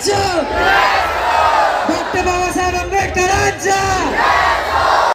Doctor Babasaheb आंबेडकरांचा।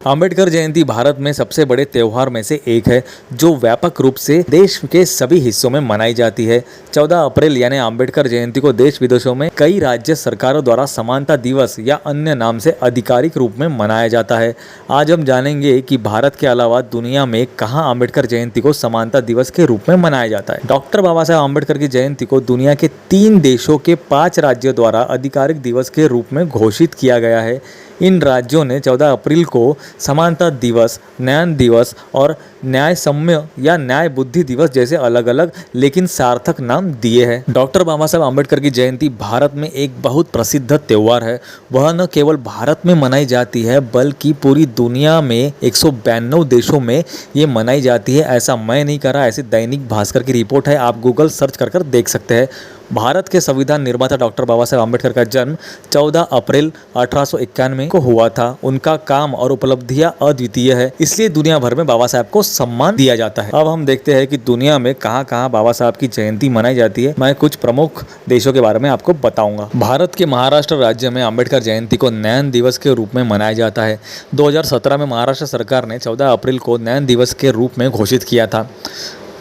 अंबेडकर जयंती भारत में सबसे बड़े त्योहार में से एक है जो व्यापक रूप से देश के सभी हिस्सों में मनाई जाती है। 14 अप्रैल यानी अंबेडकर जयंती को देश विदेशों में कई राज्य सरकारों द्वारा समानता दिवस या अन्य नाम से आधिकारिक रूप में मनाया जाता है। आज हम जानेंगे कि भारत के अलावा दुनिया में कहाँ अंबेडकर जयंती को समानता दिवस के रूप में मनाया जाता है। डॉक्टर बाबा साहेब अम्बेडकर की जयंती को दुनिया के 3 देशों के 5 राज्यों द्वारा आधिकारिक दिवस के रूप में घोषित किया गया है। इन राज्यों ने 14 अप्रैल को समानता दिवस, न्याय दिवस और न्याय सम्य या न्याय बुद्धि दिवस जैसे अलग अलग लेकिन सार्थक नाम दिए हैं। डॉक्टर बाबा साहेब अम्बेडकर की जयंती भारत में एक बहुत प्रसिद्ध त्योहार है। वह न केवल भारत में मनाई जाती है बल्कि पूरी दुनिया में 192 देशों में ये मनाई जाती है। ऐसा मैं नहीं कर रहा, ऐसे दैनिक भास्कर की रिपोर्ट है, आप गूगल सर्च कर देख सकते हैं। भारत के संविधान निर्माता डॉक्टर बाबा साहेब अम्बेडकर का जन्म 14 अप्रैल 1891 को हुआ था। उनका काम और उपलब्धियां अद्वितीय है, इसलिए दुनिया भर में बाबा साहेब को सम्मान दिया जाता है। अब हम देखते हैं कि दुनिया में कहां-कहां बाबा साहेब की जयंती मनाई जाती है। मैं कुछ प्रमुख देशों के बारे में आपको बताऊंगा। भारत के महाराष्ट्र राज्य में अम्बेडकर जयंती को न्याय दिवस के रूप में मनाया जाता है। 2017 में महाराष्ट्र सरकार ने 14 अप्रैल को न्याय दिवस के रूप में घोषित किया था।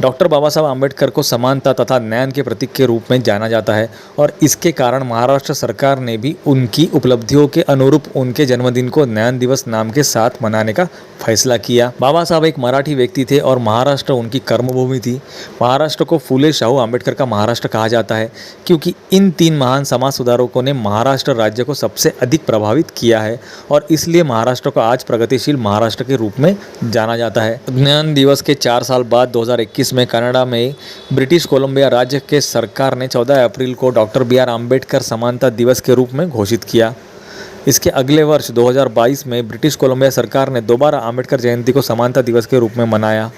डॉक्टर बाबा साहब अम्बेडकर को समानता तथा न्याय के प्रतीक के रूप में जाना जाता है और इसके कारण महाराष्ट्र सरकार ने भी उनकी उपलब्धियों के अनुरूप उनके जन्मदिन को न्याय दिवस नाम के साथ मनाने का फैसला किया। बाबा साहब एक मराठी व्यक्ति थे और महाराष्ट्र उनकी कर्मभूमि थी। महाराष्ट्र को फूले शाहू अम्बेडकर का महाराष्ट्र कहा जाता है क्योंकि इन 3 महान समाज सुधारकों ने महाराष्ट्र राज्य को सबसे अधिक प्रभावित किया है और इसलिए महाराष्ट्र को आज प्रगतिशील महाराष्ट्र के रूप में जाना जाता है। न्याय दिवस के 4 साल बाद 2021 में कनाडा में ब्रिटिश कोलंबिया राज्य के सरकार ने 14 अप्रैल को डॉक्टर BR अम्बेडकर समानता दिवस के रूप में घोषित किया। इसके अगले वर्ष 2022 में ब्रिटिश कोलंबिया सरकार ने दोबारा अम्बेडकर जयंती को समानता दिवस के रूप में मनाया।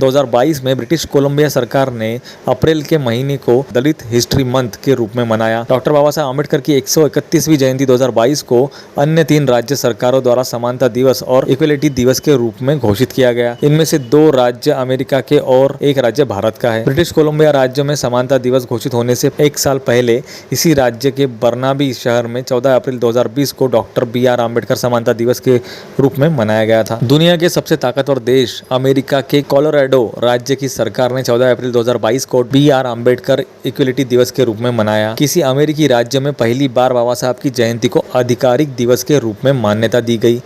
2022 में ब्रिटिश कोलंबिया सरकार ने अप्रैल के महीने को दलित हिस्ट्री मंथ के रूप में मनाया। डॉक्टर बाबा साहब अम्बेडकर की 131वीं जयंती 2022 को अन्य 3 राज्य सरकारों द्वारा समानता दिवस और इक्वलिटी दिवस के रूप में घोषित किया गया। इनमें से 2 राज्य अमेरिका के और 1 राज्य भारत का है। ब्रिटिश कोलंबिया राज्य में समानता दिवस घोषित होने से 1 साल पहले इसी राज्य के बर्नाबी शहर में 14 अप्रैल 2020 को डॉक्टर BR अम्बेडकर समानता दिवस के रूप में मनाया गया था। दुनिया के सबसे ताकतवर देश अमेरिका के कोलोराडो राज्य की सरकार ने 14 अप्रैल 2022 को BR अम्बेडकर इक्वलिटी दिवस के रूप में मनाया। किसी अमेरिकी राज्य में पहली बार बाबा साहब की जयंती को आधिकारिक दिवस के रूप में मान्यता दी गई।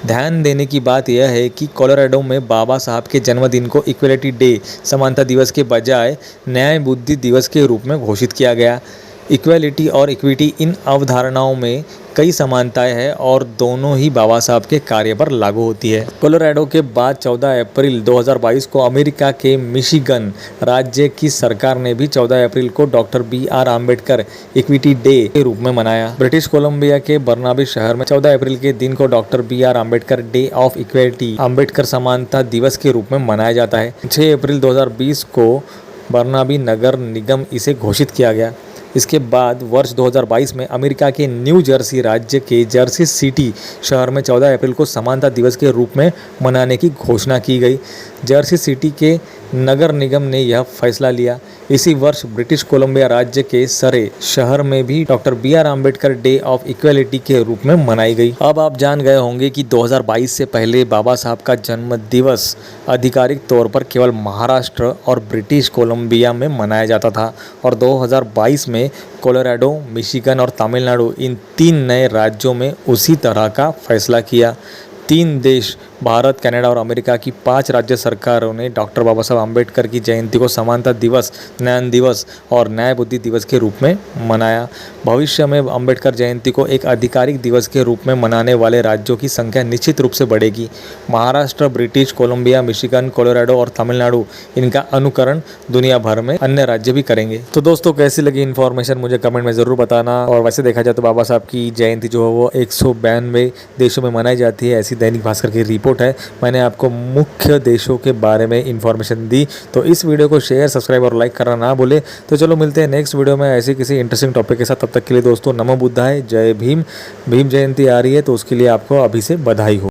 ध्यान देने की बात यह है कि कोलोराडो में बाबा साहब के जन्मदिन को इक्वलिटी डे समानता दिवस के बजाय न्याय बुद्धि दिवस के रूप में घोषित किया गया। इक्वलिटी और इक्विटी इन अवधारणाओं में कई समानताएं हैं और दोनों ही बाबा साहब के कार्य पर लागू होती है। कोलोराडो के बाद 14 अप्रैल 2022 को अमेरिका के मिशिगन राज्य की सरकार ने भी 14 अप्रैल को doctor BR Ambedkar equity day के रूप में मनाया। ब्रिटिश कोलंबिया के बर्नाबी शहर में 14 अप्रैल के दिन को doctor BR Ambedkar day of equality Ambedkar समानता दिवस के रूप में मनाया जाता है। 6 अप्रैल 2020 को बर्नाबी नगर निगम इसे घोषित किया गया। इसके बाद वर्ष 2022 में अमेरिका के न्यू जर्सी राज्य के जर्सी सिटी शहर में 14 अप्रैल को समानता दिवस के रूप में मनाने की घोषणा की गई। जर्सी सिटी के नगर निगम ने यह फैसला लिया। इसी वर्ष ब्रिटिश कोलंबिया राज्य के सरे शहर में भी doctor BR Ambedkar day of equality के रूप में मनाई गई। अब आप जान गए होंगे कि 2022 से पहले बाबा साहब का जन्म दिवस आधिकारिक तौर पर केवल महाराष्ट्र और ब्रिटिश कोलंबिया में मनाया जाता था और 2022 में कोलोराडो, मिशिगन और तमिलनाडु इन 3 नए राज्यों में उसी तरह का फैसला किया। 3 देश भारत, कनाडा और अमेरिका की 5 राज्य सरकारों ने डॉक्टर बाबा साहब अम्बेडकर की जयंती को समानता दिवस, न्याय दिवस और न्याय बुद्धि दिवस के रूप में मनाया। भविष्य में अम्बेडकर जयंती को एक आधिकारिक दिवस के रूप में मनाने वाले राज्यों की संख्या निश्चित रूप से बढ़ेगी। Maharashtra, British Columbia, Michigan, Colorado और तमिलनाडु इनका अनुकरण दुनिया भर में अन्य राज्य भी करेंगे। तो दोस्तों, कैसी लगी इन्फॉर्मेशन मुझे कमेंट में ज़रूर बताना। और वैसे देखा जाए तो बाबा साहब की जयंती जो है वो 192 देशों में मनाई जाती है, ऐसी दैनिक भास्कर की रिपोर्ट है। मैंने आपको मुख्य देशों के बारे में इन्फॉर्मेशन दी। तो इस वीडियो को शेयर, सब्सक्राइब और लाइक करना ना भूले। तो चलो मिलते हैं नेक्स्ट वीडियो में ऐसे किसी इंटरेस्टिंग टॉपिक के साथ। तब तक के लिए दोस्तों, नमो बुद्धाय, जय भीम। भीम जयंती आ रही है तो उसके लिए आपको अभी से बधाई हो।